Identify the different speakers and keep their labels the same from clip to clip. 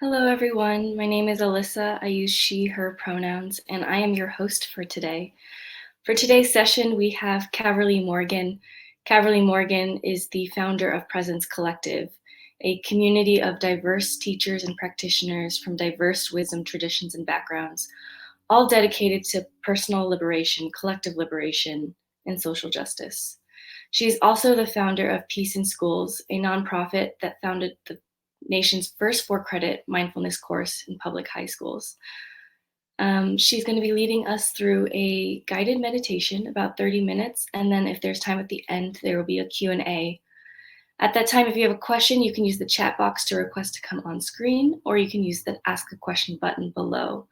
Speaker 1: Hello, everyone. My name is Alyssa. I use she, her pronouns, and I am your host for today. For today's session, we have Caverly Morgan. Caverly Morgan is the founder of Presence Collective, a community of diverse teachers and practitioners from diverse wisdom traditions and backgrounds, all dedicated to personal liberation, collective liberation, and social justice. She's also the founder of Peace in Schools, a nonprofit that founded the nation's first for-credit mindfulness course in public high schools. She's going to be leading us through a guided meditation, about 30 minutes, and then if there's time at the end, there will be a Q&A. At that time, if you have a question, you can use the chat box to request to come on screen, or you can use the Ask a Question button below.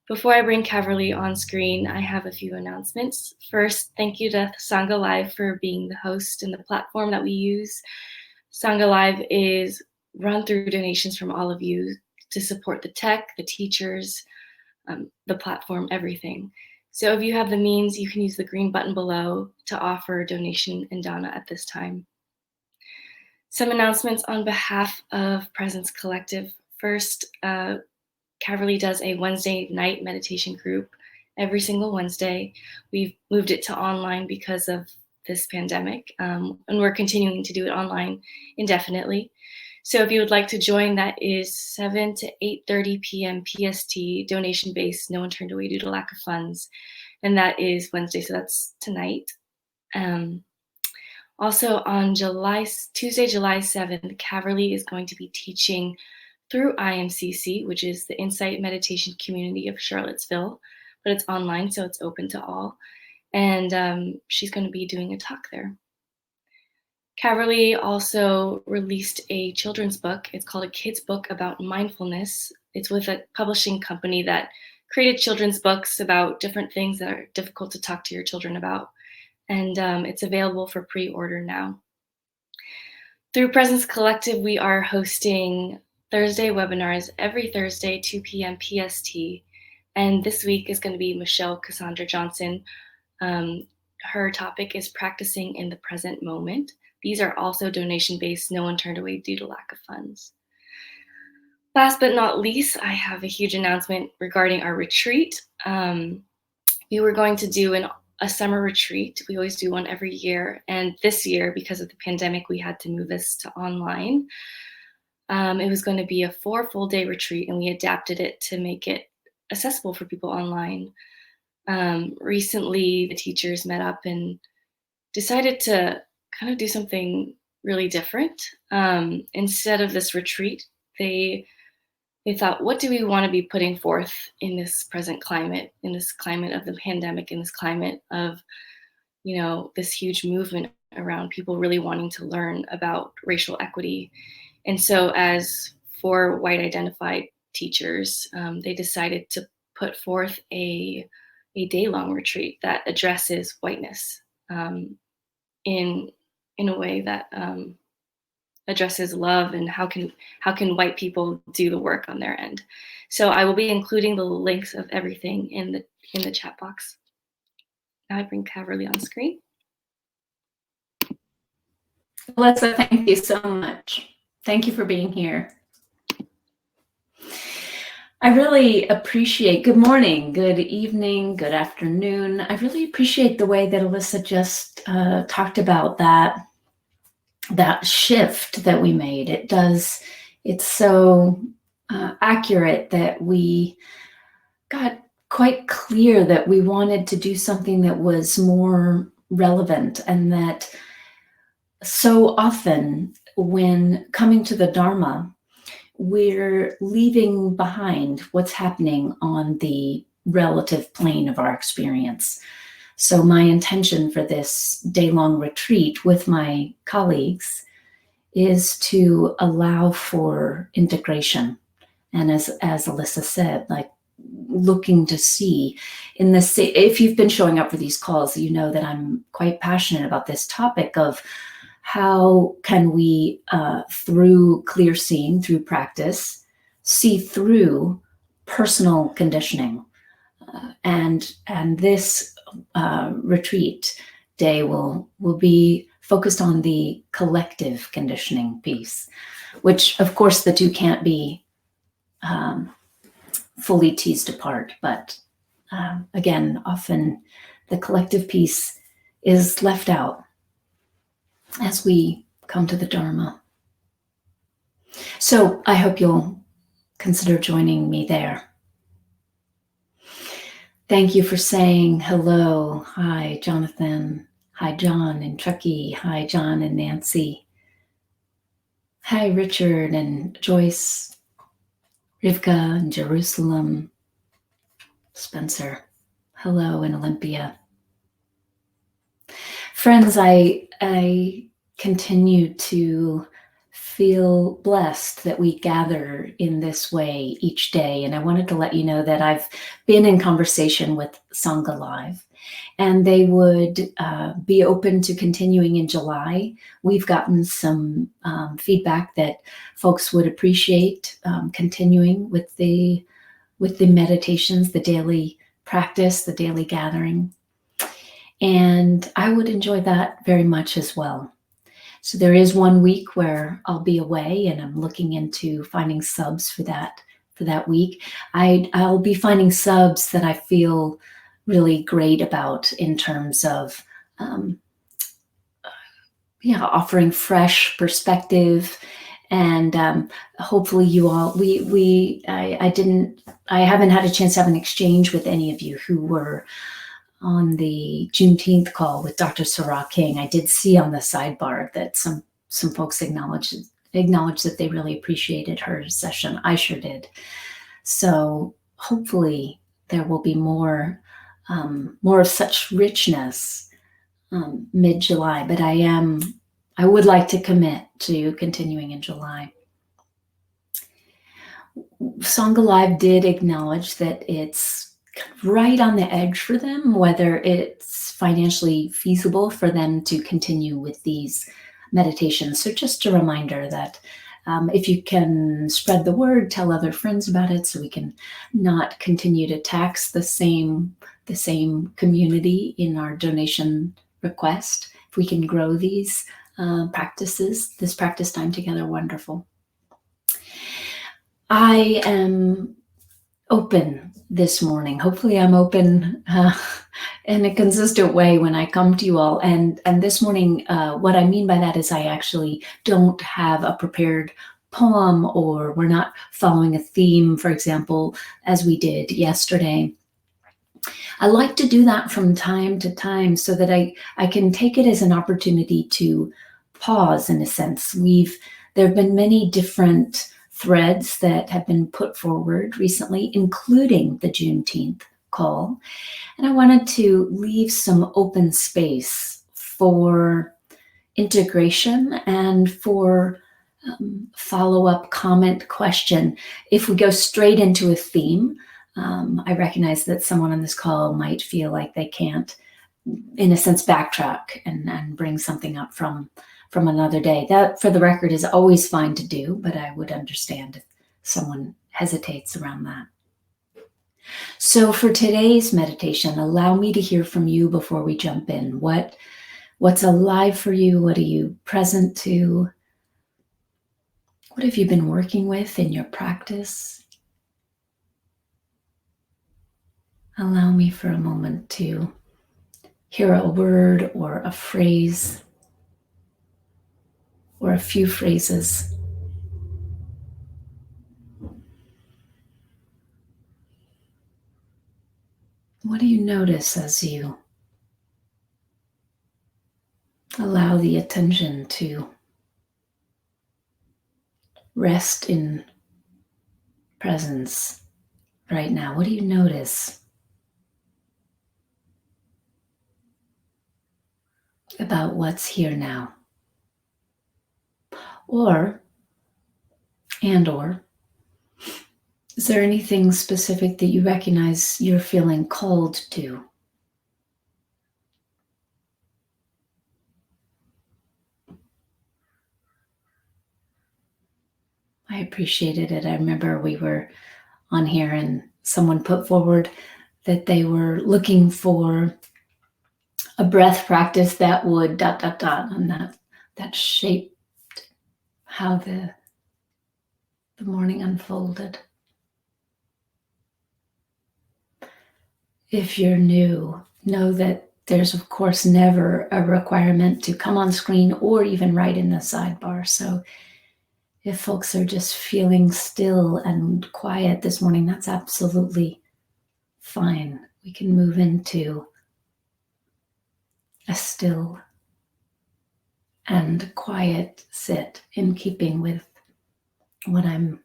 Speaker 1: Before I bring Caverly on screen, I have a few announcements. First, thank you to Sangha Live for being the host and the platform that we use. Sangha Live is run through donations from all of you to support the tech, the teachers, the platform, everything. So if you have the means, you can use the green button below to offer donation and dana at this time. Some announcements on behalf of Presence Collective. First, Caverly does a Wednesday night meditation group every single Wednesday. We've moved it to online because of this pandemic, and we're continuing to do it online indefinitely. So if you would like to join, that is 7 to 8:30 p.m. PST, donation-based, no one turned away due to lack of funds. And that is Wednesday, so that's tonight. Also on Tuesday, July 7th, Caverly is going to be teaching through IMCC, which is the Insight Meditation Community of Charlottesville, but it's online, so it's open to all. And she's going to be doing a talk there. Caverly also released a children's book. It's called A Kid's Book About Mindfulness. It's with a publishing company that created children's books about different things that are difficult to talk to your children about. And it's available for pre-order now. Through Presence Collective, we are hosting Thursday webinars every Thursday, 2 p.m. PST. And this week is going to be Michelle Cassandra Johnson. Her topic is practicing in the present moment. These are also donation-based, no one turned away due to lack of funds. Last but not least, I have a huge announcement regarding our retreat. We were going to do a summer retreat. We always do one every year. And this year, because of the pandemic, we had to move this to online. It was going to be a 4 full-day retreat, and we adapted it to make it accessible for people online. Recently, the teachers met up and decided to kind of do something really different. Instead of this retreat, they thought, what do we want to be putting forth in this present climate, in this climate of the pandemic, in this climate of, this huge movement around people really wanting to learn about racial equity. And so as 4 white identified teachers, they decided to put forth a day-long retreat that addresses whiteness in a way that addresses love and how can white people do the work on their end. So I will be including the links of everything in the chat box. Now I bring Caverly on screen.
Speaker 2: Alyssa, thank you so much. Thank you for being here. I really appreciate, good morning, good evening, good afternoon. I really appreciate the way that Alyssa just talked about that shift that we made. It's so accurate that we got quite clear that we wanted to do something that was more relevant, and that so often when coming to the Dharma, we're leaving behind what's happening on the relative plane of our experience. So my intention for this day-long retreat with my colleagues is to allow for integration. And as Alyssa said, like looking to see in this, if you've been showing up for these calls, you know that I'm quite passionate about this topic of how can we, through clear seeing, through practice, see through personal conditioning. And this retreat day will be focused on the collective conditioning piece, which of course the two can't be fully teased apart. But again, often the collective piece is left out as we come to the Dharma. So I hope you'll consider joining me there. Thank you for saying hello. Hi, Jonathan. Hi, John and Chucky. Hi, John and Nancy. Hi, Richard and Joyce, Rivka and Jerusalem, Spencer. Hello in Olympia. Friends, I continue to feel blessed that we gather in this way each day. And I wanted to let you know that I've been in conversation with Sangha Live, and they would be open to continuing in July. We've gotten some feedback that folks would appreciate continuing with the meditations, the daily practice, the daily gathering. And I would enjoy that very much as well. So there is 1 week where I'll be away, and I'm looking into finding subs for that week. I'll be finding subs that I feel really great about in terms of offering fresh perspective. And hopefully you all, I haven't had a chance to have an exchange with any of you who were on the Juneteenth call with Dr. Sarah King. I did see on the sidebar that some folks acknowledged that they really appreciated her session. I sure did. So hopefully there will be more of such richness mid-July, but I would like to commit to continuing in July. Sangha Live did acknowledge that it's right on the edge for them, whether it's financially feasible for them to continue with these meditations. So just a reminder that if you can spread the word, tell other friends about it, so we can not continue to tax the same community in our donation request. If we can grow these practices, this practice time together, wonderful. I am open this morning. Hopefully I'm open in a consistent way when I come to you all. And this morning, what I mean by that is I actually don't have a prepared poem, or we're not following a theme, for example, as we did yesterday. I like to do that from time to time so that I can take it as an opportunity to pause, in a sense. There have been many different threads that have been put forward recently, including the Juneteenth call. And I wanted to leave some open space for integration and for follow-up comment question. If we go straight into a theme, I recognize that someone on this call might feel like they can't, in a sense, backtrack and bring something up from another day. That, for the record, is always fine to do, but I would understand if someone hesitates around that. So for today's meditation, allow me to hear from you before we jump in. What's alive for you? What are you present to? What have you been working with in your practice? Allow me for a moment to hear a word or a phrase or a few phrases. What do you notice as you allow the attention to rest in presence right now? What do you notice about what's here now? Or is there anything specific that you recognize you're feeling called to? I appreciated it. I remember we were on here and someone put forward that they were looking for a breath practice that would ... and that shaped how the morning unfolded. If you're new, know that there's, of course, never a requirement to come on screen or even write in the sidebar. So if folks are just feeling still and quiet this morning, that's absolutely fine. We can move into a still and quiet sit in keeping with what I'm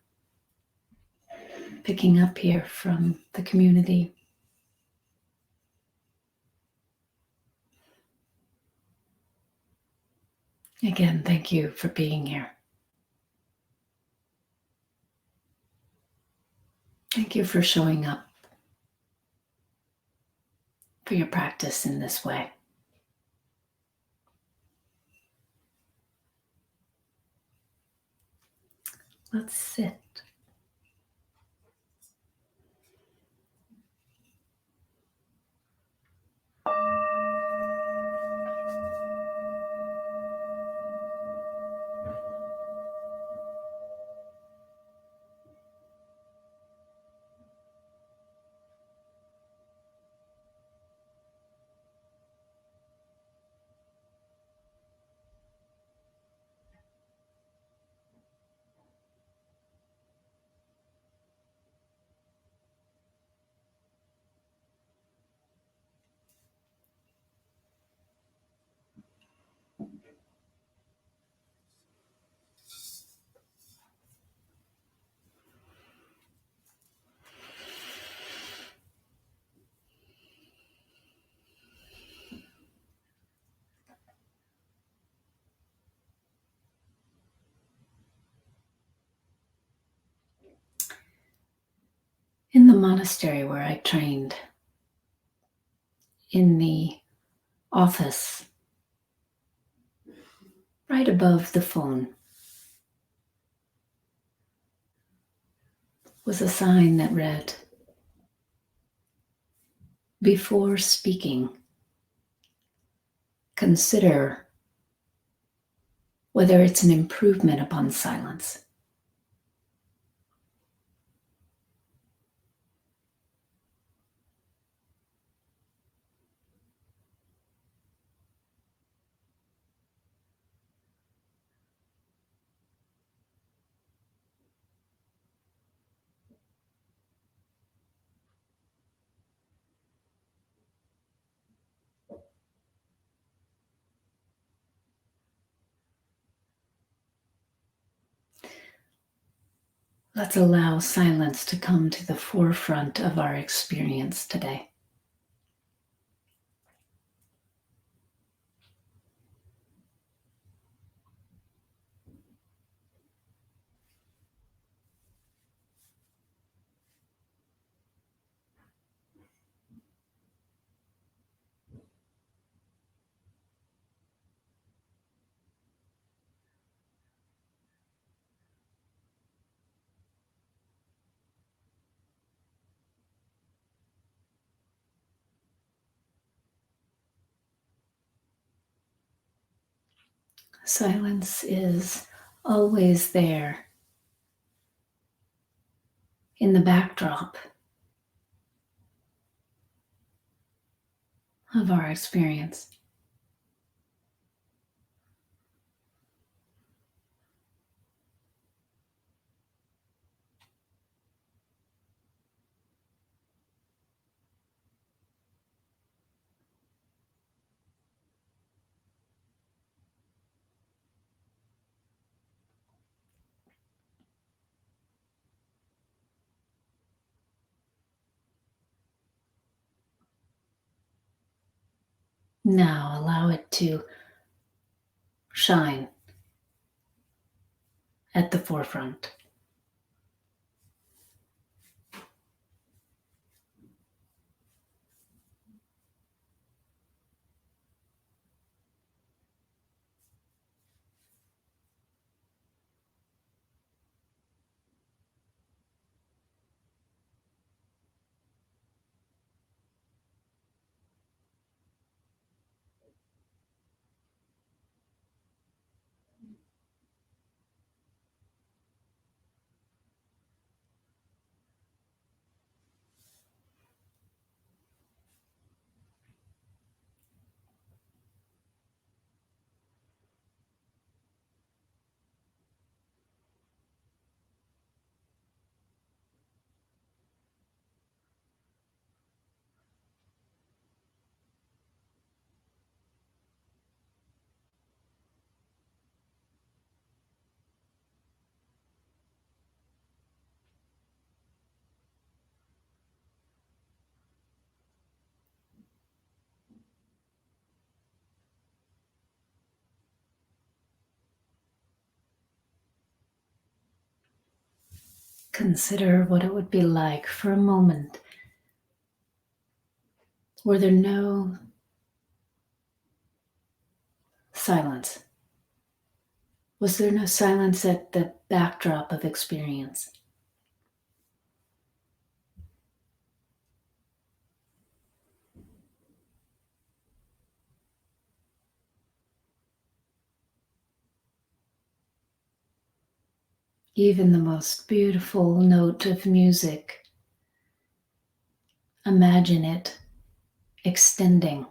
Speaker 2: picking up here from the community. Again, thank you for being here. Thank you for showing up for your practice in this way. Let's sit. In the monastery where I trained, in the office, right above the phone, was a sign that read, "Before speaking, consider whether it's an improvement upon silence." Let's allow silence to come to the forefront of our experience today. Silence is always there in the backdrop of our experience. Now allow it to shine at the forefront. Consider what it would be like for a moment. Were there no silence? Was there no silence at the backdrop of experience? Even the most beautiful note of music, imagine it extending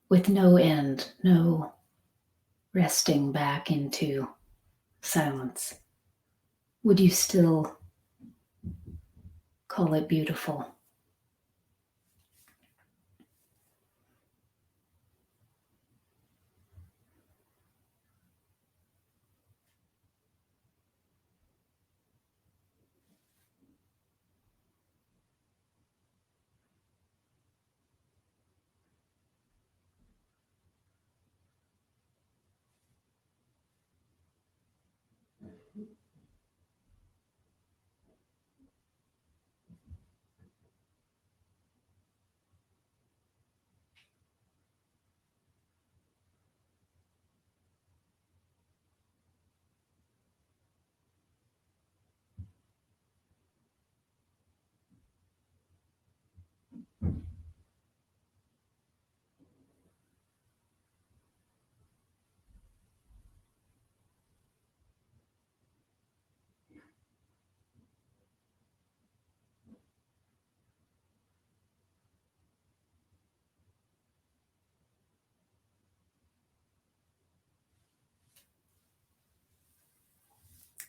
Speaker 2: with no end, no resting back into silence. Would you still call it beautiful?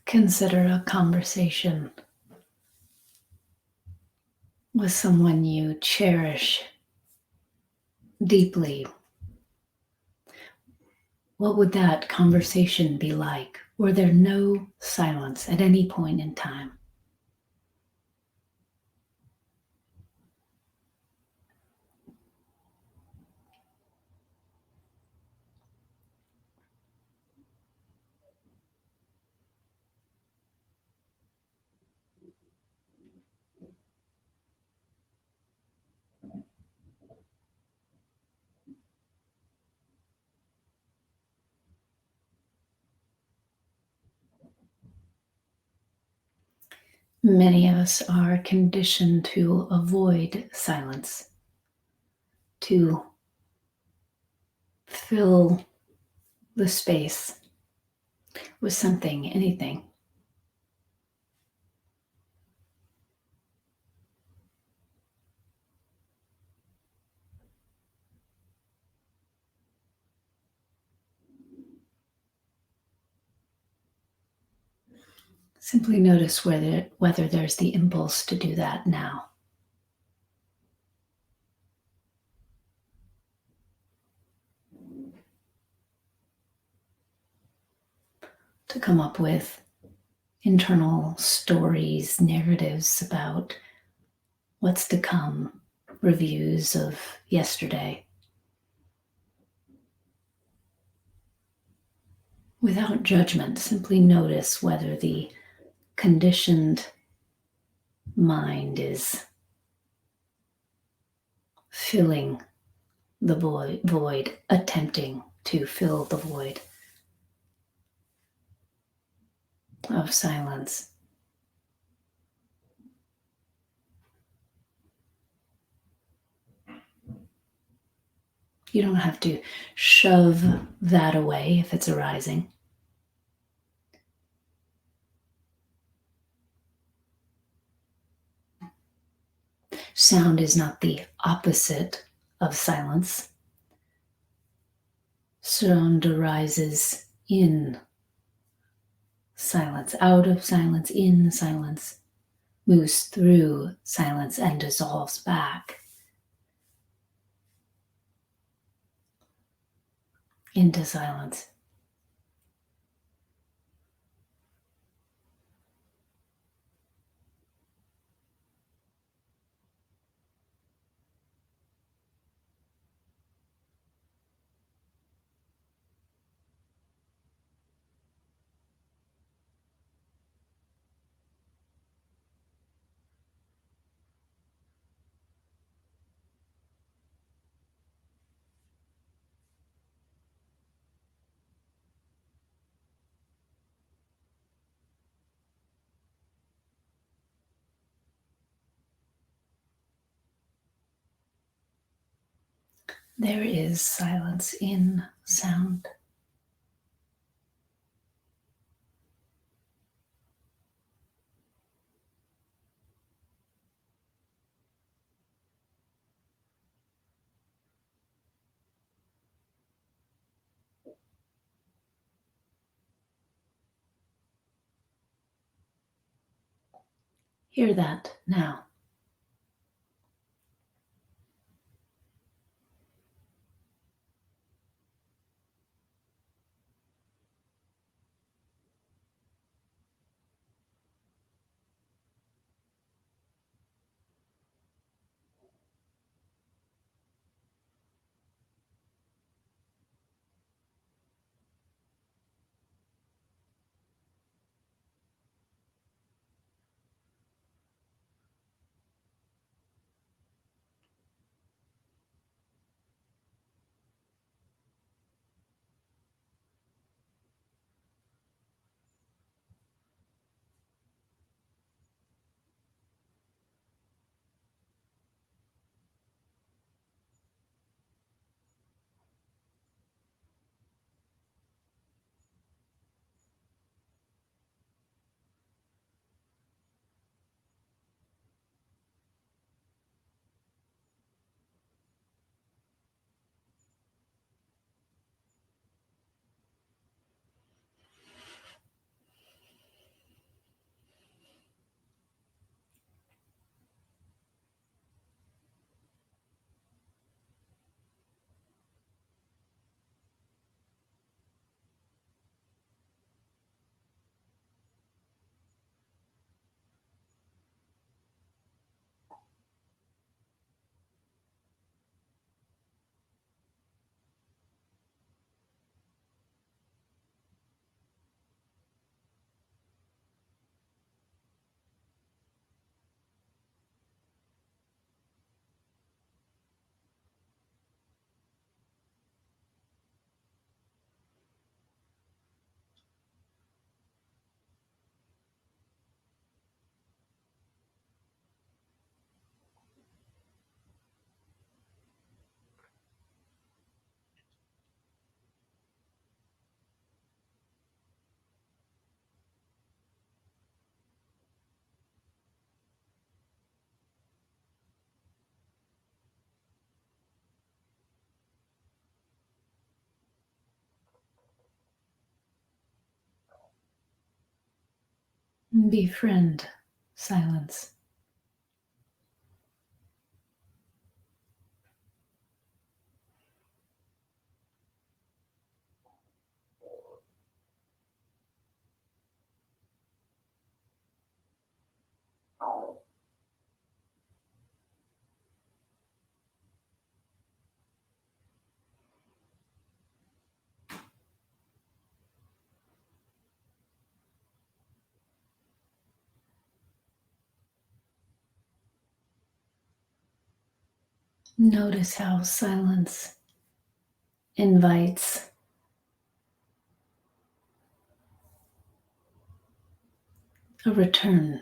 Speaker 2: Consider a conversation with someone you cherish deeply. What would that conversation be like? Were there no silence at any point in time? Many of us are conditioned to avoid silence, to fill the space with something, anything. Simply notice whether there's the impulse to do that now. To come up with internal stories, narratives about what's to come, reviews of yesterday. Without judgment, simply notice whether the conditioned mind is filling the void, attempting to fill the void of silence. You don't have to shove that away if it's arising. Sound is not the opposite of silence. Sound arises in silence, out of silence, in silence, moves through silence and dissolves back into silence. There is silence in sound. Hear that now. Befriend silence. Notice how silence invites a return.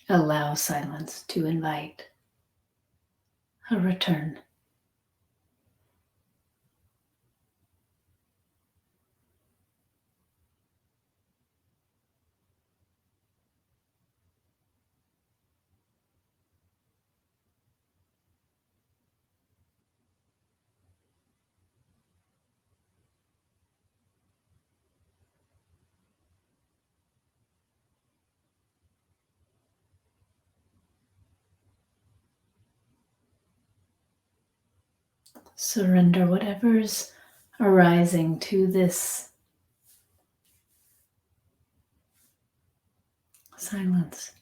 Speaker 2: Allow silence to invite a return. Surrender whatever's arising to this silence.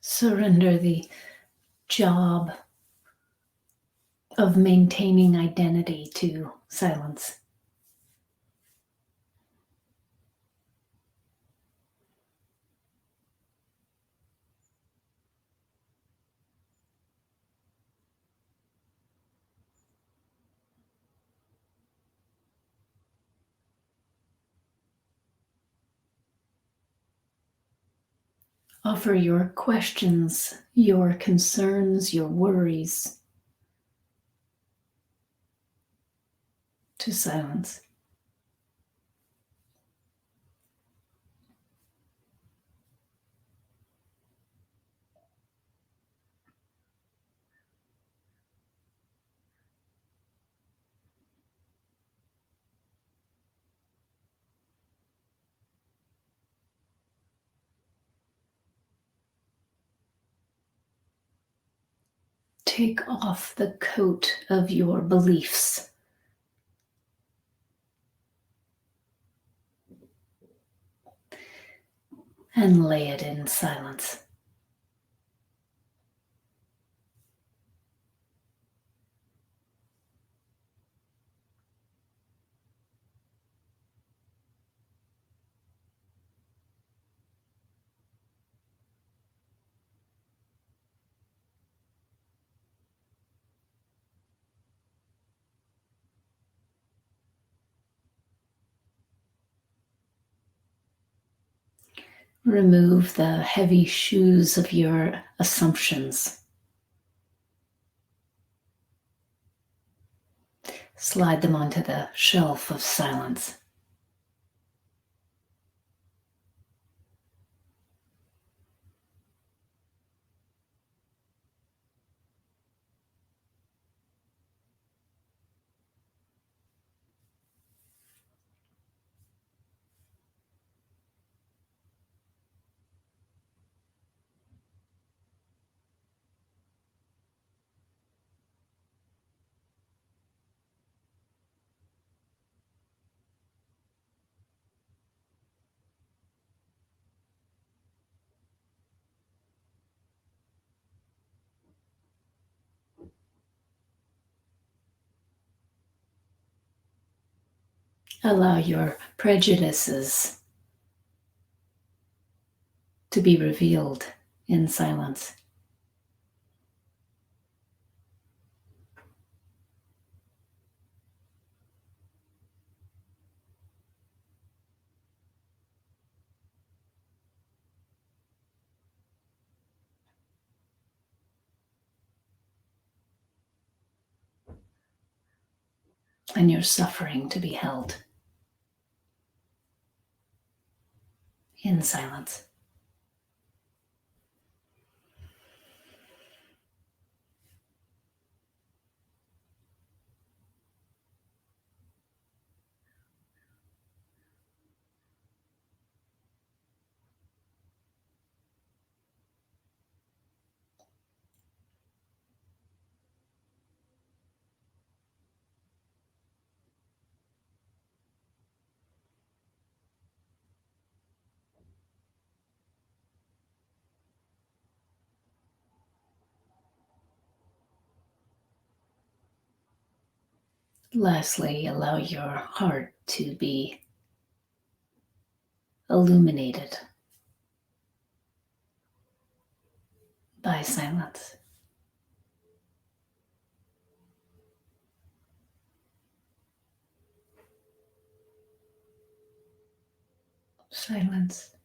Speaker 2: Surrender the job of maintaining identity to silence. Offer your questions, your concerns, your worries to silence. Take off the coat of your beliefs. And lay it in silence. Remove the heavy shoes of your assumptions. Slide them onto the shelf of silence. Allow your prejudices to be revealed in silence. And your suffering to be held in silence. Lastly, allow your heart to be illuminated by silence. Silence.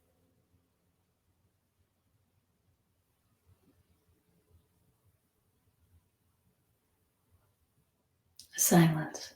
Speaker 2: Silence.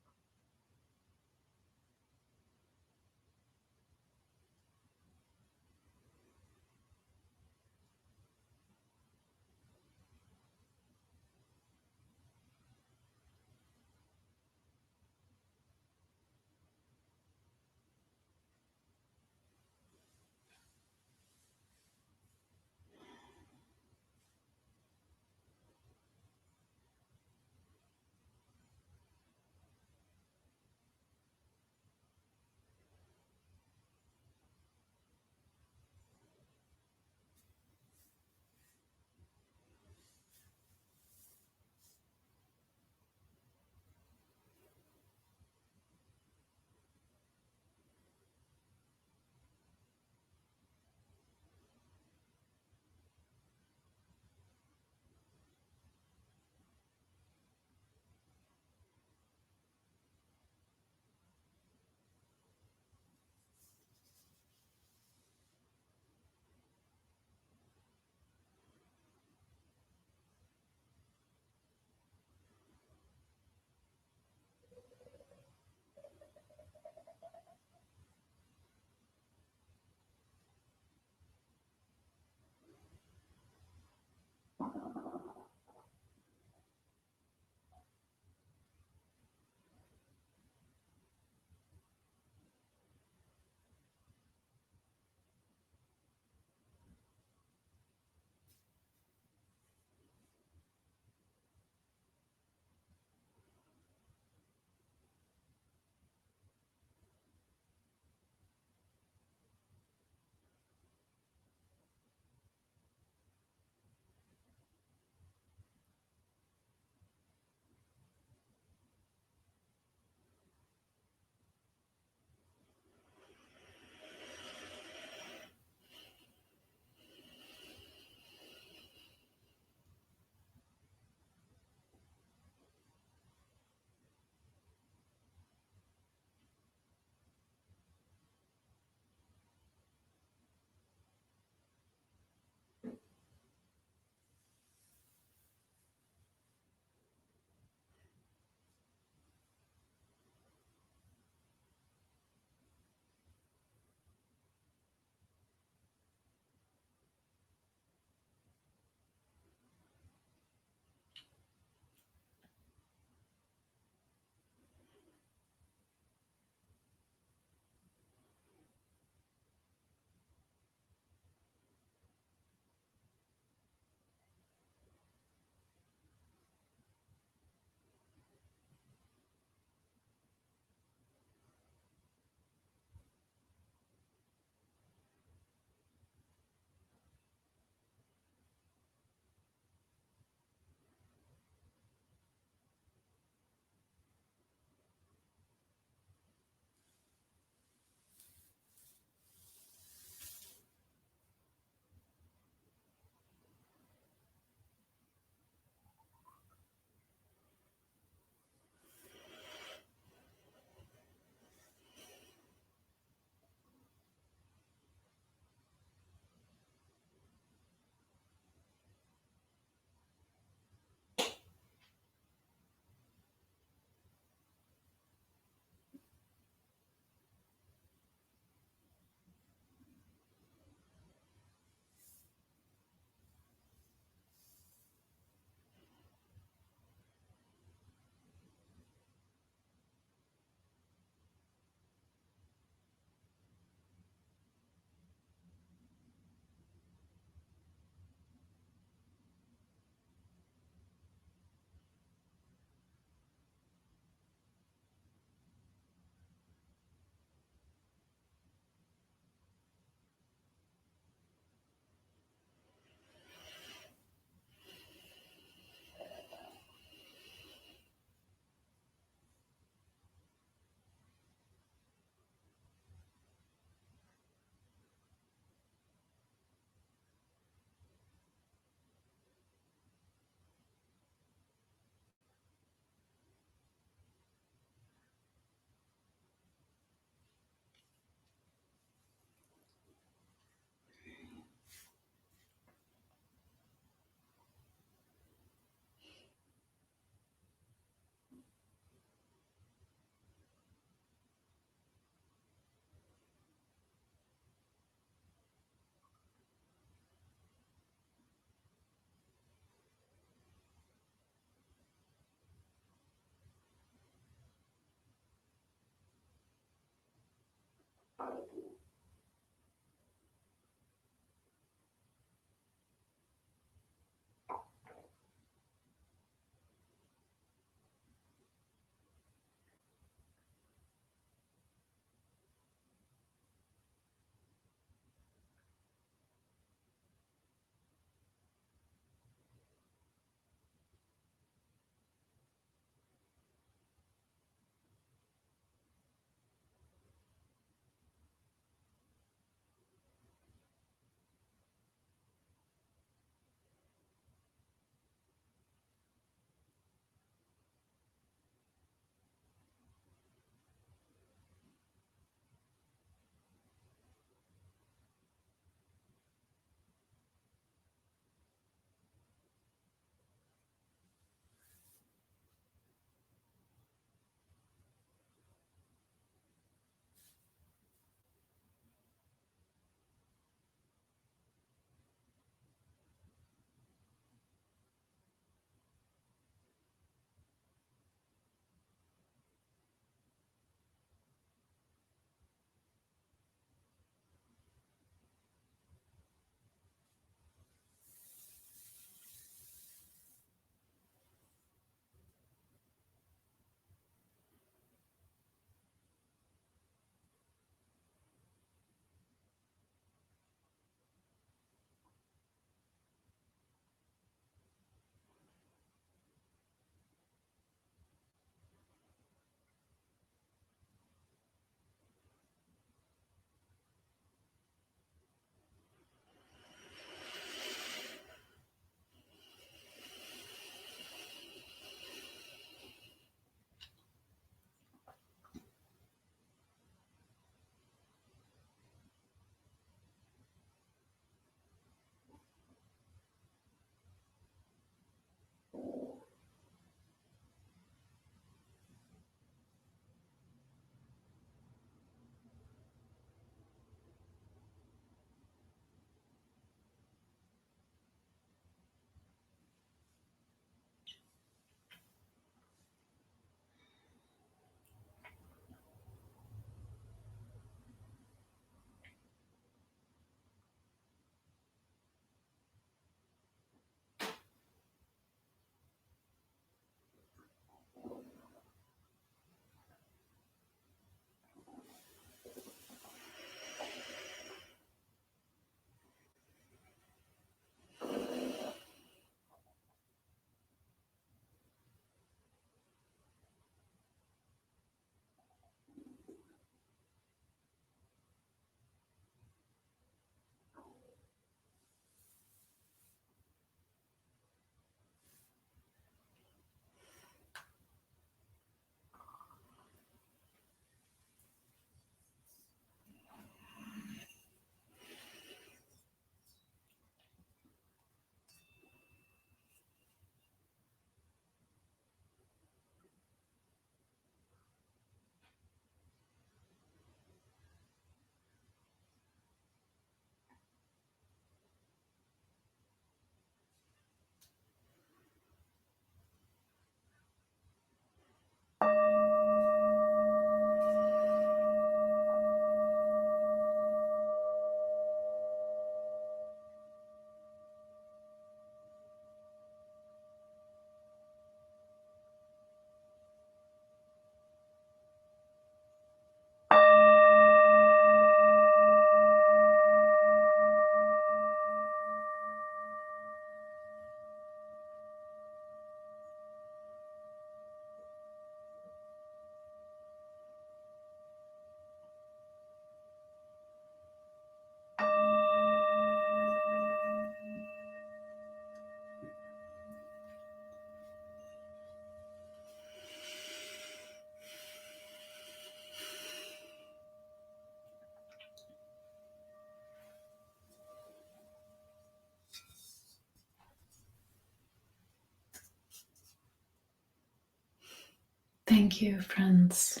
Speaker 2: Thank you, friends.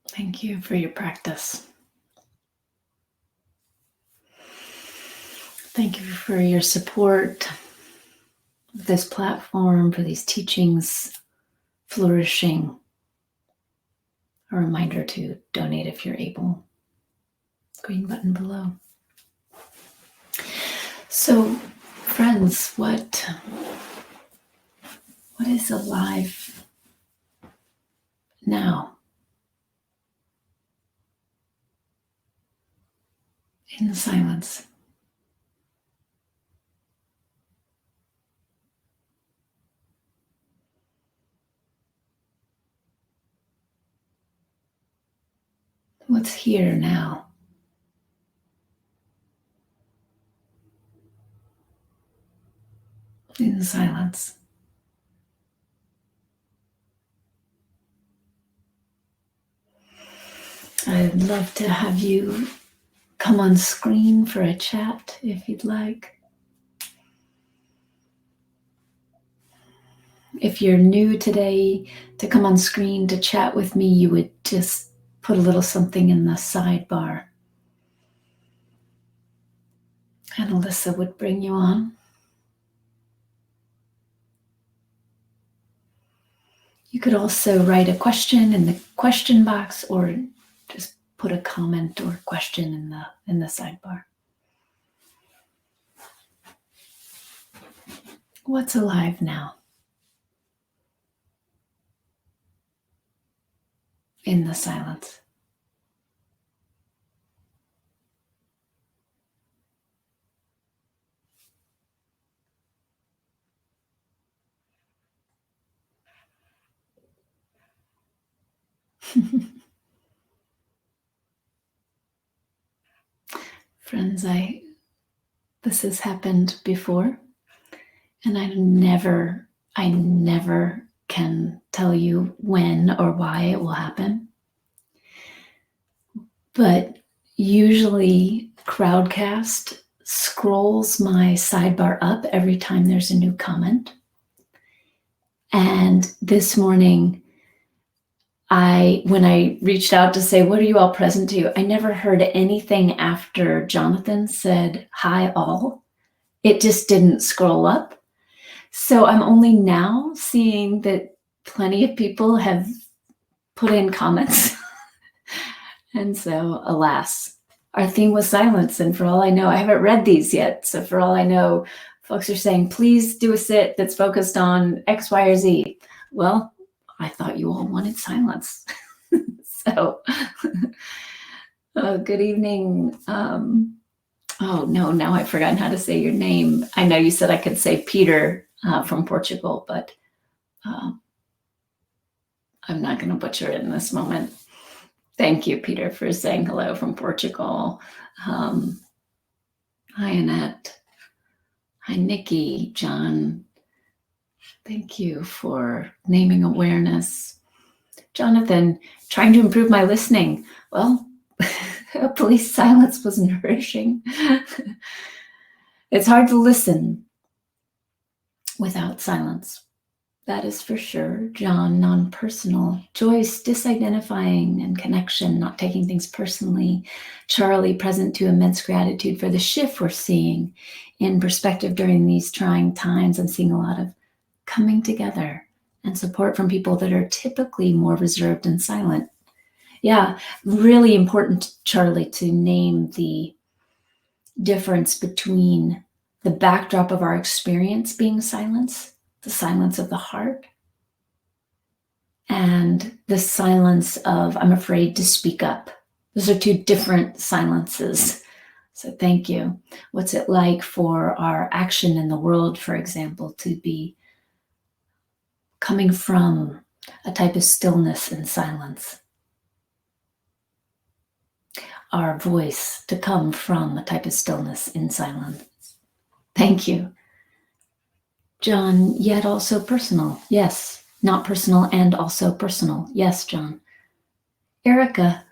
Speaker 2: Thank you for your practice. Thank you for your support of this platform, for these teachings flourishing a reminder to donate if you're able. Green button below. So, friends, what is alive now? In the silence. What's here now? In the silence. I'd love to have you come on screen for a chat if you'd like. If you're new today to come on screen to chat with me, you would just put a little something in the sidebar. And Alyssa would bring you on. You could also write a question in the question box or just put a comment or question in the sidebar. What's alive now? In the silence. Friends, this has happened before, and I never can tell you when or why it will happen. But usually Crowdcast scrolls my sidebar up every time there's a new comment. And this morning, when I reached out to say, what are you all present to? I never heard anything after Jonathan said, hi all. It just didn't scroll up. So I'm only now seeing that plenty of people have put in comments. And so, alas, our theme was silence. And for all I know, I haven't read these yet. So for all I know, folks are saying, please do a sit that's focused on X, Y, or Z. Well, I thought you all wanted silence. So, good evening. Oh, no, now I've forgotten how to say your name. I know you said I could say Peter from Portugal, but I'm not going to butcher it in this moment. Thank you, Peter, for saying hello from Portugal. Hi, Annette. Hi, Nikki, John. Thank you for naming awareness. Jonathan, trying to improve my listening. Well, police silence was nourishing. It's hard to listen without silence. That is for sure. John, non-personal. Joyce, disidentifying and connection, not taking things personally. Charlie, present to immense gratitude for the shift we're seeing in perspective during these trying times. I'm seeing a lot of coming together and support from people that are typically more reserved and silent. Yeah, really important, Charlie, to name the difference between the backdrop of our experience being silence, the silence of the heart, and the silence of, I'm afraid to speak up. Those are two different silences. So thank you. What's it like for our action in the world, for example, to be coming from a type of stillness and silence? Our voice to come from a type of stillness in silence. Thank you. John, yet also personal. Yes, not personal and also personal. Yes, John. Erica,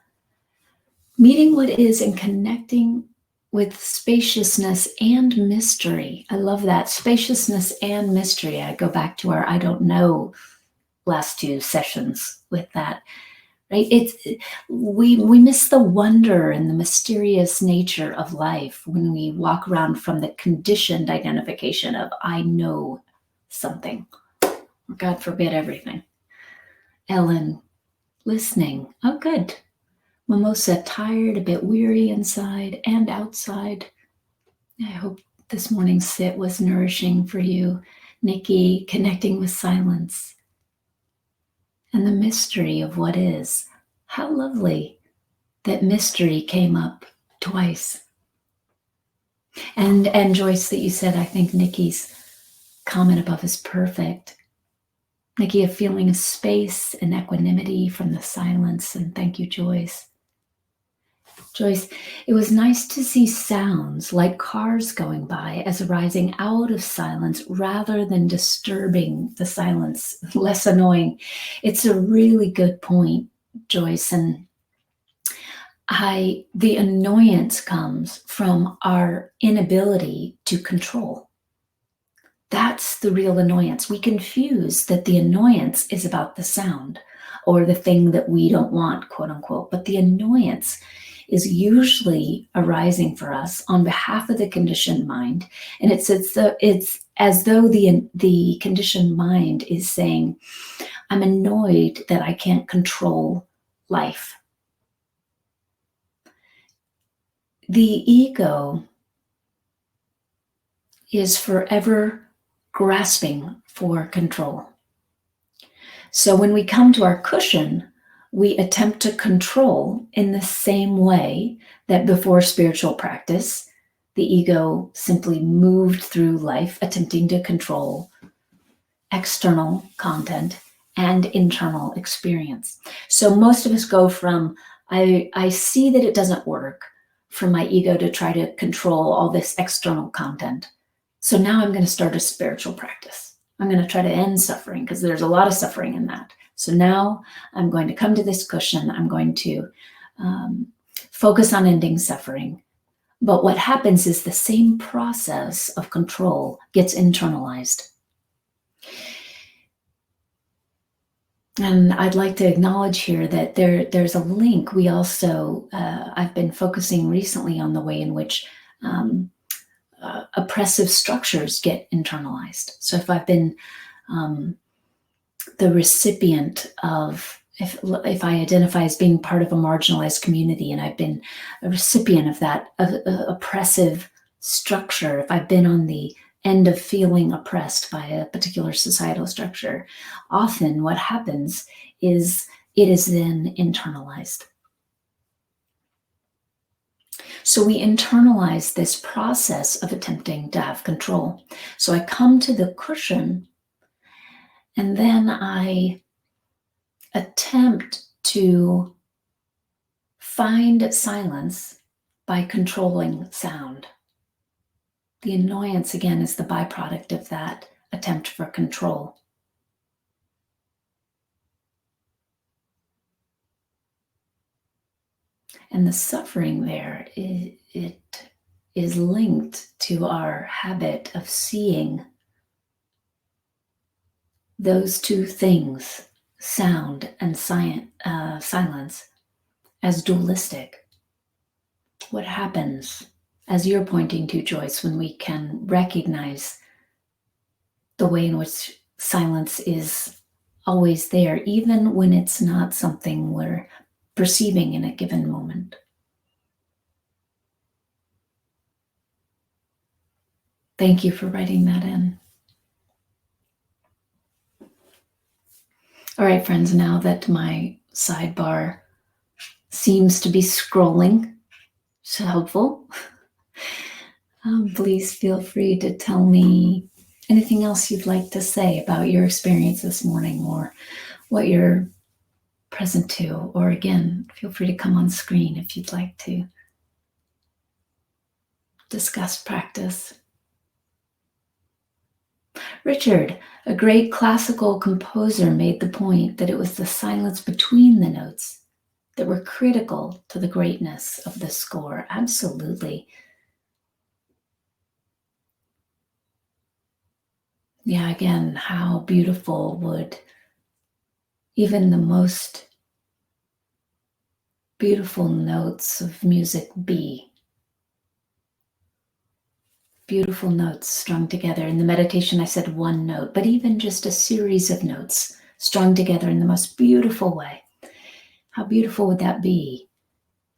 Speaker 2: meeting what is and connecting with spaciousness and mystery. I love that. Spaciousness and mystery. I go back to our I don't know last two sessions with that. Right? We miss the wonder and the mysterious nature of life when we walk around from the conditioned identification of I know something. God forbid everything. Ellen, listening. Oh, good. Mimosa, tired, a bit weary inside and outside. I hope this morning's sit was nourishing for you. Nikki, connecting with silence and the mystery of what is. How lovely that mystery came up twice. And Joyce, that you said, I think Nikki's comment above is perfect. Nikki, a feeling of space and equanimity from the silence. And thank you, Joyce. Joyce, it was nice to see sounds like cars going by as arising out of silence rather than disturbing the silence, less annoying. It's a really good point, Joyce. And the annoyance comes from our inability to control. That's the real annoyance. We confuse that the annoyance is about the sound or the thing that we don't want, quote unquote. But the annoyance is usually arising for us on behalf of the conditioned mind. And it's as though the conditioned mind is saying, I'm annoyed that I can't control life. The ego is forever grasping for control. So when we come to our cushion, we attempt to control in the same way that before spiritual practice, the ego simply moved through life attempting to control external content and internal experience. So most of us go from, I see that it doesn't work for my ego to try to control all this external content. So now I'm going to start a spiritual practice. I'm going to try to end suffering because there's a lot of suffering in that. So now I'm going to come to this cushion. I'm going to focus on ending suffering. But what happens is the same process of control gets internalized. And I'd like to acknowledge here that there's a link. We also, I've been focusing recently on the way in which oppressive structures get internalized. So if I've been the recipient of, if I identify as being part of a marginalized community and I've been a recipient of that oppressive structure, if I've been on the end of feeling oppressed by a particular societal structure, often what happens is it is then internalized. So we internalize this process of attempting to have control. So I come to the cushion and then I attempt to find silence by controlling sound. The annoyance, again, is the byproduct of that attempt for control. And the suffering there, it is linked to our habit of seeing those two things, sound and silence, as dualistic. What happens, as you're pointing to, Joyce, when we can recognize the way in which silence is always there, even when it's not something we're perceiving in a given moment? Thank you for writing that in. All right, friends, now that my sidebar seems to be scrolling, so helpful, please feel free to tell me anything else you'd like to say about your experience this morning or what you're present to, or again, feel free to come on screen if you'd like to discuss practice. Richard, a great classical composer, made the point that it was the silence between the notes that were critical to the greatness of the score. Absolutely. Yeah, again, how beautiful would even the most beautiful notes of music be? Beautiful notes strung together. In the meditation, I said one note, but even just a series of notes strung together in the most beautiful way. How beautiful would that be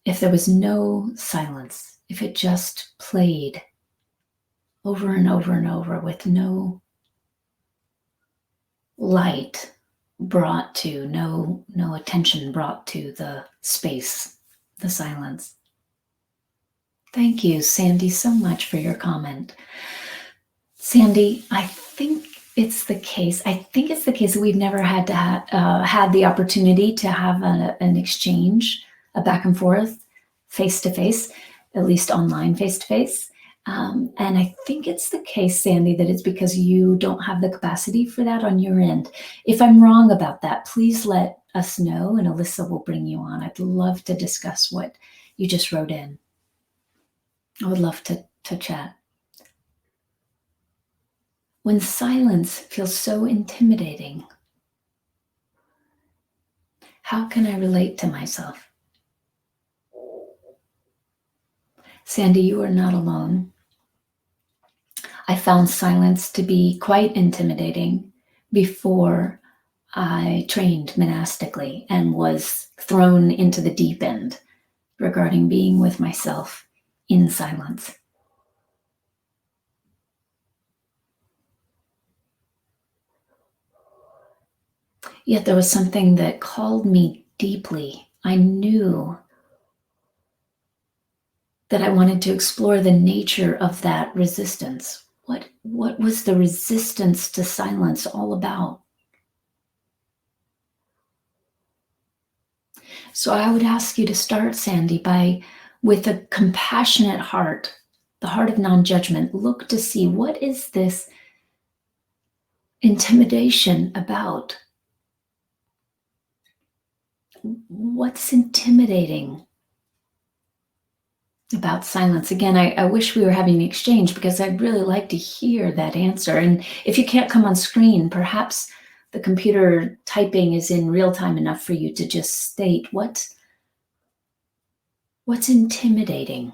Speaker 2: if there was no silence, if it just played over and over and over with no light brought to, no attention brought to the space, the silence. Thank you, Sandy, so much for your comment. Sandy, I think it's the case that we've never had to had the opportunity to have an exchange, a back and forth, face to face, at least online face to face. And I think it's the case, Sandy, that it's because you don't have the capacity for that on your end. If I'm wrong about that, please let us know, and Alyssa will bring you on. I'd love to discuss what you just wrote in. I would love to chat. When silence feels so intimidating, how can I relate to myself? Sandy, you are not alone. I found silence to be quite intimidating before I trained monastically and was thrown into the deep end regarding being with myself in silence. Yet there was something that called me deeply. I knew that I wanted to explore the nature of that resistance. What was the resistance to silence all about? So I would ask you to start, Sandy, with a compassionate heart, the heart of non-judgment, look to see, what is this intimidation about? What's intimidating about silence? Again, I wish we were having an exchange because I'd really like to hear that answer. And if you can't come on screen, perhaps the computer typing is in real time enough for you to just state what's intimidating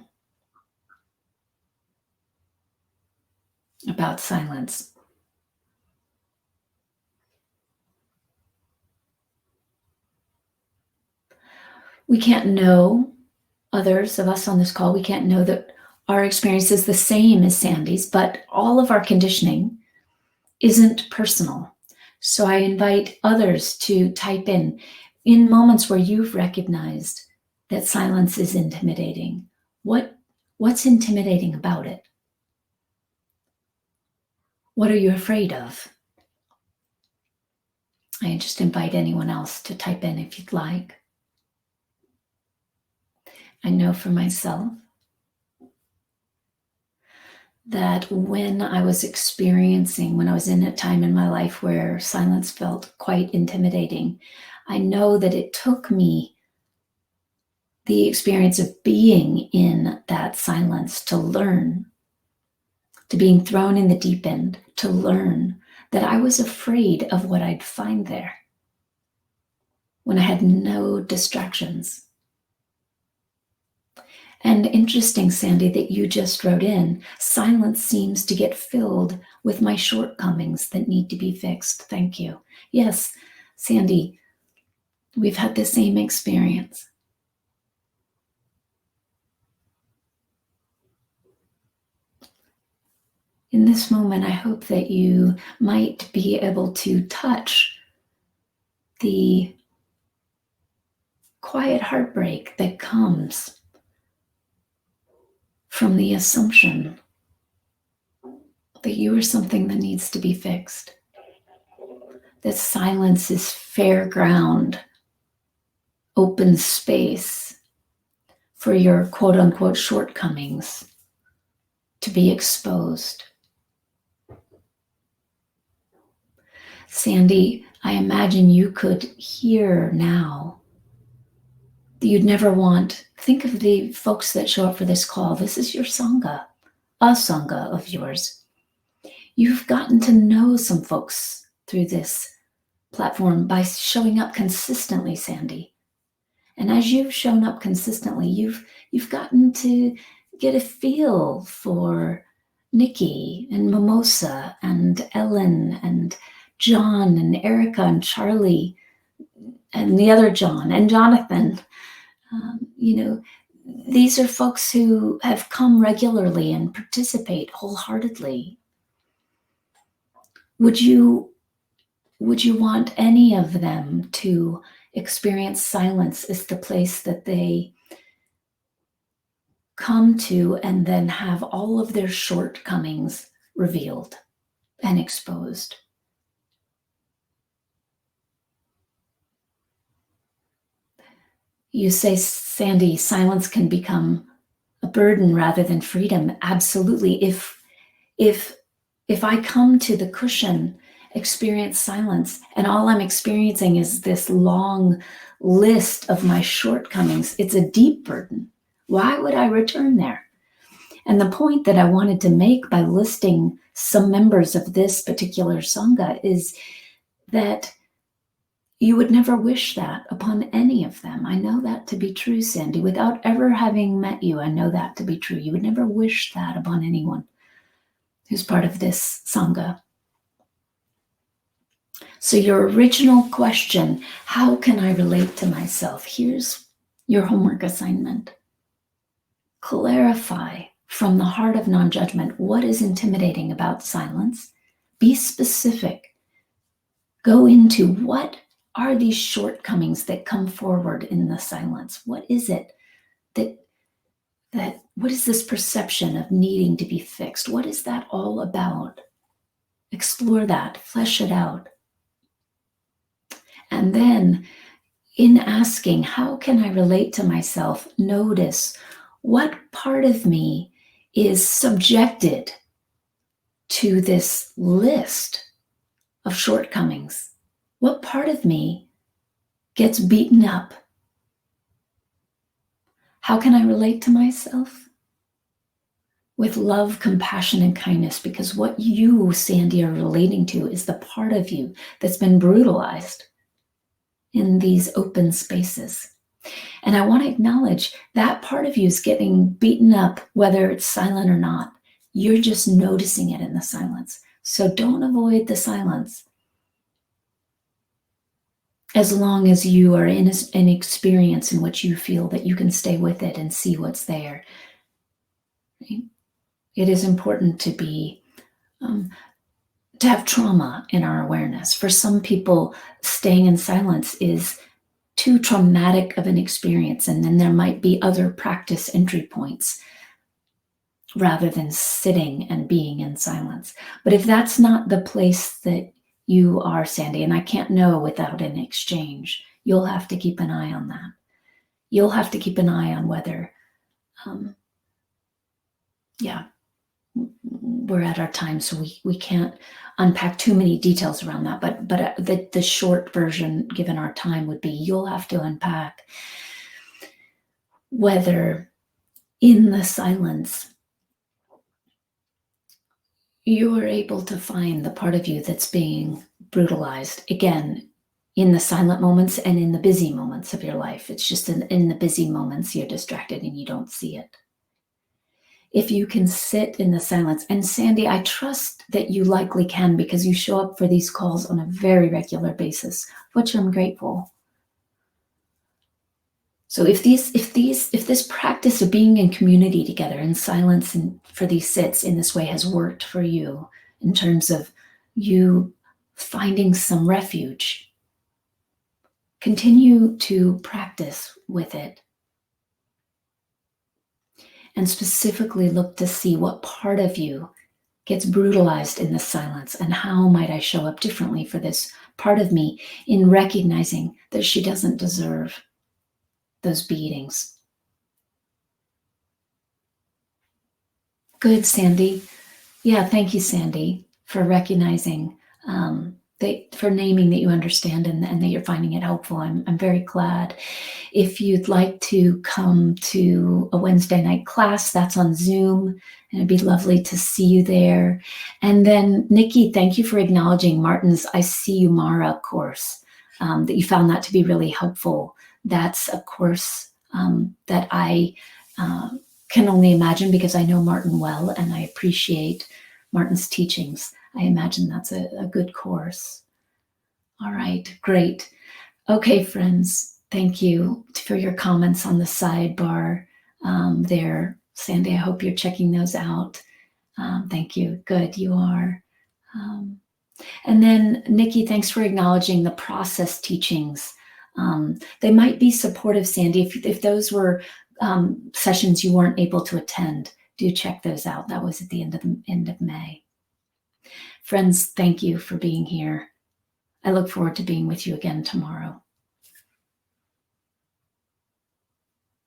Speaker 2: about silence. We can't know, others of us on this call, we can't know that our experience is the same as Sandy's, but all of our conditioning isn't personal. So I invite others to type in moments where you've recognized that silence is intimidating. What's intimidating about it? What are you afraid of? I just invite anyone else to type in if you'd like. I know for myself that when I was in a time in my life where silence felt quite intimidating, I know that it took me the experience of being in that silence to learn, to being thrown in the deep end, to learn that I was afraid of what I'd find there when I had no distractions. And interesting, Sandy, that you just wrote in, silence seems to get filled with my shortcomings that need to be fixed. Thank you. Yes, Sandy, we've had the same experience. In this moment, I hope that you might be able to touch the quiet heartbreak that comes from the assumption that you are something that needs to be fixed, that silence is fair ground, open space for your quote unquote shortcomings to be exposed. Sandy, I imagine you could hear now that you'd never think of the folks that show up for this call. This is your Sangha, a Sangha of yours. You've gotten to know some folks through this platform by showing up consistently, Sandy. And as you've shown up consistently, you've gotten to get a feel for Nikki and Mimosa and Ellen and John and Erica and Charlie, and the other John and Jonathan. You know, these are folks who have come regularly and participate wholeheartedly. Would you want any of them to experience silence as the place that they come to and then have all of their shortcomings revealed and exposed? You say, Sandy, silence can become a burden rather than freedom. Absolutely. If I come to the cushion, experience silence, and all I'm experiencing is this long list of my shortcomings, it's a deep burden. Why would I return there? And the point that I wanted to make by listing some members of this particular Sangha is that you would never wish that upon any of them. I know that to be true, Sandy. Without ever having met you, I know that to be true. You would never wish that upon anyone who's part of this Sangha. So your original question, how can I relate to myself? Here's your homework assignment. Clarify from the heart of non-judgment what is intimidating about silence. Be specific. Go into what are these shortcomings that come forward in the silence? What is it that what is this perception of needing to be fixed? What is that all about? Explore that, flesh it out. And then in asking, how can I relate to myself? Notice what part of me is subjected to this list of shortcomings. What part of me gets beaten up? How can I relate to myself? With love, compassion, and kindness, because what you, Sandy, are relating to is the part of you that's been brutalized in these open spaces. And I want to acknowledge that part of you is getting beaten up, whether it's silent or not. You're just noticing it in the silence. So don't avoid the silence. As long as you are in an experience in which you feel that you can stay with it and see what's there. Right? It is important to be, to have trauma in our awareness. For some people, staying in silence is too traumatic of an experience, and then there might be other practice entry points rather than sitting and being in silence. But if that's not the place that you are, Sandy, and I can't know without an exchange, you'll have to keep an eye on that. You'll have to keep an eye on whether, we're at our time, so we can't unpack too many details around that, but the short version, given our time, would be you'll have to unpack whether in the silence you are able to find the part of you that's being brutalized. Again, in the silent moments and in the busy moments of your life. It's just in the busy moments you're distracted and you don't see it. If you can sit in the silence, and Sandy, I trust that you likely can because you show up for these calls on a very regular basis, for which I'm grateful. So if this practice of being in community together in silence and for these sits in this way has worked for you in terms of you finding some refuge, continue to practice with it. And specifically look to see what part of you gets brutalized in the silence and how might I show up differently for this part of me in recognizing that she doesn't deserve those beatings. Good, Sandy. Yeah, thank you, Sandy, for recognizing, for naming that you understand and that you're finding it helpful. I'm very glad. If you'd like to come to a Wednesday night class, that's on Zoom, and it'd be lovely to see you there. And then, Nikki, thank you for acknowledging Martin's I See You Mara course, that you found that to be really helpful. That's a course that I can only imagine because I know Martin well and I appreciate Martin's teachings. I imagine that's a good course. All right, great. Okay, friends, thank you for your comments on the sidebar there. Sandy, I hope you're checking those out. Thank you. Good, you are. And then, Nikki, thanks for acknowledging the process teachings. They might be supportive, Sandy. If those were sessions you weren't able to attend, do check those out. That was at the end of May. Friends, thank you for being here. I look forward to being with you again tomorrow.